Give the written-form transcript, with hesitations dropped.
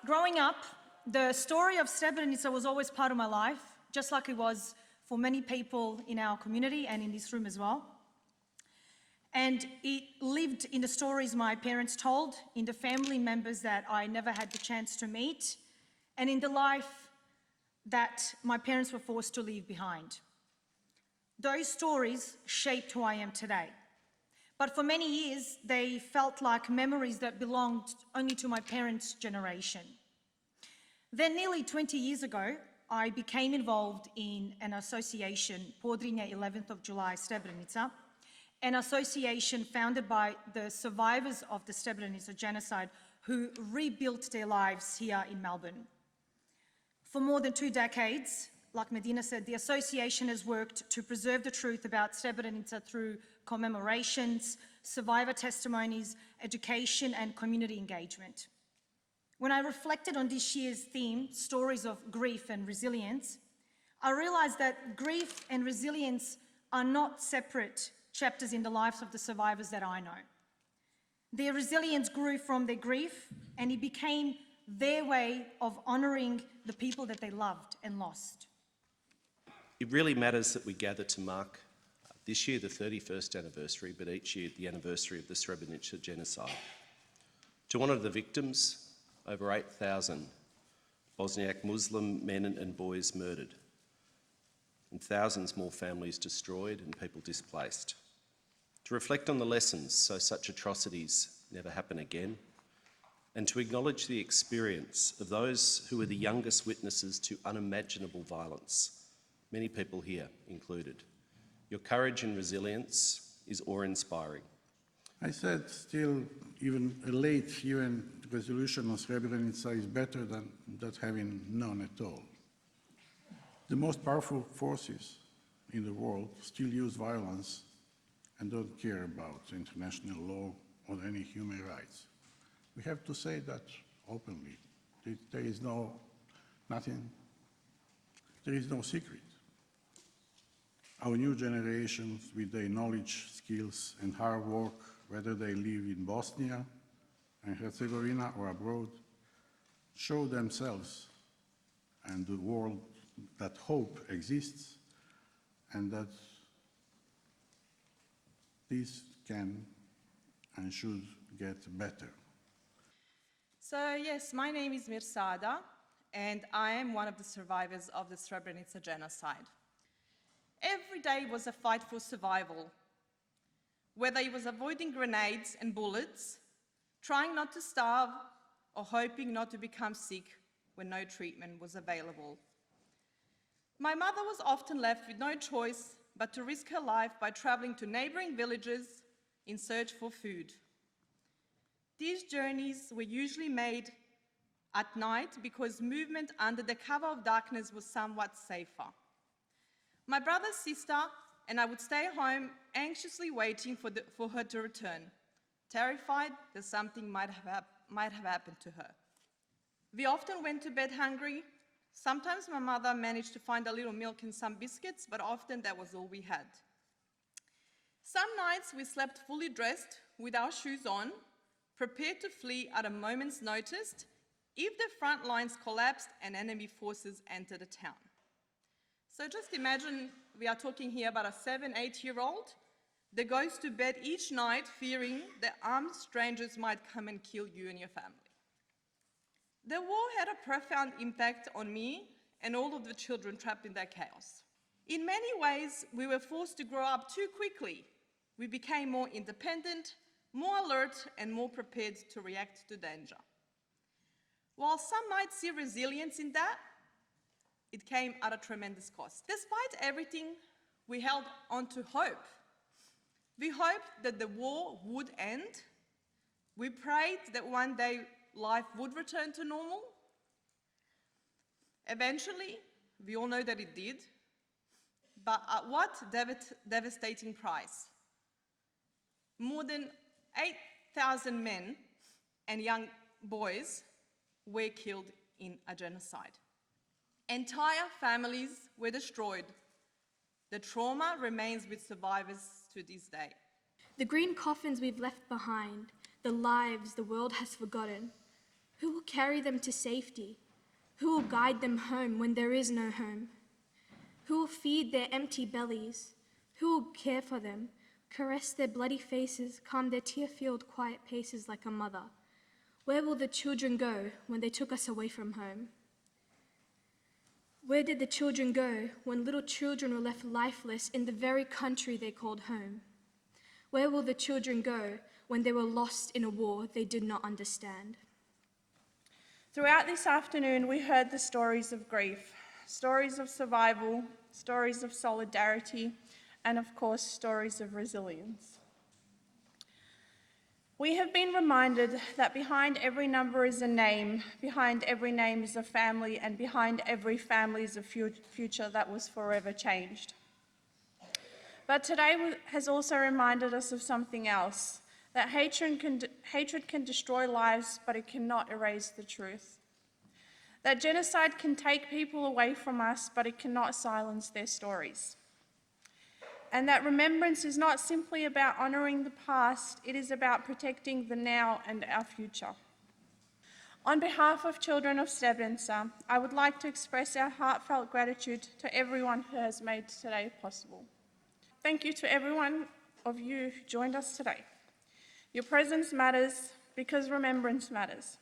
Growing up, the story of Srebrenica was always part of my life, just like it was for many people in our community and in this room as well. And it lived in the stories my parents told, in the family members that I never had the chance to meet, and in the life that my parents were forced to leave behind. Those stories shaped who I am today. But for many years, they felt like memories that belonged only to my parents' generation. Then nearly 20 years ago, I became involved in an association, Podrinje 11th of July Srebrenica, an association founded by the survivors of the Srebrenica genocide who rebuilt their lives here in Melbourne. For more than 2 decades, like Medina said, the association has worked to preserve the truth about Srebrenica through commemorations, survivor testimonies, education and community engagement. When I reflected on this year's theme, stories of grief and resilience, I realized that grief and resilience are not separate chapters in the lives of the survivors that I know. Their resilience grew from their grief, and it became their way of honouring the people that they loved and lost. It really matters that we gather to mark this year the 31st anniversary, but each year the anniversary of the Srebrenica genocide. To honour the victims, over 8,000 Bosniak Muslim men and boys murdered, and thousands more families destroyed and people displaced. To reflect on the lessons so such atrocities never happen again, and to acknowledge the experience of those who were the youngest witnesses to unimaginable violence, many people here included. Your courage and resilience is awe-inspiring. I said still even a late UN resolution on Srebrenica is better than not having none at all. The most powerful forces in the world still use violence and don't care about international law or any human rights. We have to say that openly. There is no secret. Our new generations, with their knowledge, skills, and hard work, whether they live in Bosnia and Herzegovina or abroad, show themselves and the world that hope exists and that this can and should get better. So yes, my name is Mirsada, and I am one of the survivors of the Srebrenica genocide. Every day was a fight for survival, whether it was avoiding grenades and bullets, trying not to starve, or hoping not to become sick when no treatment was available. My mother was often left with no choice but to risk her life by traveling to neighboring villages in search for food. These journeys were usually made at night because movement under the cover of darkness was somewhat safer. My brother, sister, and I would stay home anxiously waiting for her to return, terrified that something might have happened to her. We often went to bed hungry. Sometimes my mother managed to find a little milk and some biscuits, but often that was all we had. Some nights we slept fully dressed with our shoes on, prepared to flee at a moment's notice if the front lines collapsed and enemy forces entered the town. So just imagine we are talking here about a 7-8-year-old that goes to bed each night fearing that armed strangers might come and kill you and your family. The war had a profound impact on me and all of the children trapped in that chaos. In many ways, we were forced to grow up too quickly. We became more independent, more alert, and more prepared to react to danger. While some might see resilience in that, it came at a tremendous cost. Despite everything, we held on to hope. We hoped that the war would end. We prayed that one day life would return to normal. Eventually, we all know that it did, but at what devastating price? More than 8,000 men and young boys were killed in a genocide. Entire families were destroyed. The trauma remains with survivors to this day. The green coffins we've left behind, the lives the world has forgotten. Who will carry them to safety? Who will guide them home when there is no home? Who will feed their empty bellies? Who will care for them, caress their bloody faces, calm their tear-filled quiet paces like a mother? Where will the children go when they took us away from home? Where did the children go when little children were left lifeless in the very country they called home? Where will the children go when they were lost in a war they did not understand? Throughout this afternoon, we heard the stories of grief, stories of survival, stories of solidarity, and of course, stories of resilience. We have been reminded that behind every number is a name, behind every name is a family, and behind every family is a future that was forever changed. But today has also reminded us of something else, that hatred can destroy lives, but it cannot erase the truth. That genocide can take people away from us, but it cannot silence their stories. And that remembrance is not simply about honouring the past, it is about protecting the now and our future. On behalf of children of Srebrenica, I would like to express our heartfelt gratitude to everyone who has made today possible. Thank you to everyone of you who joined us today. Your presence matters because remembrance matters.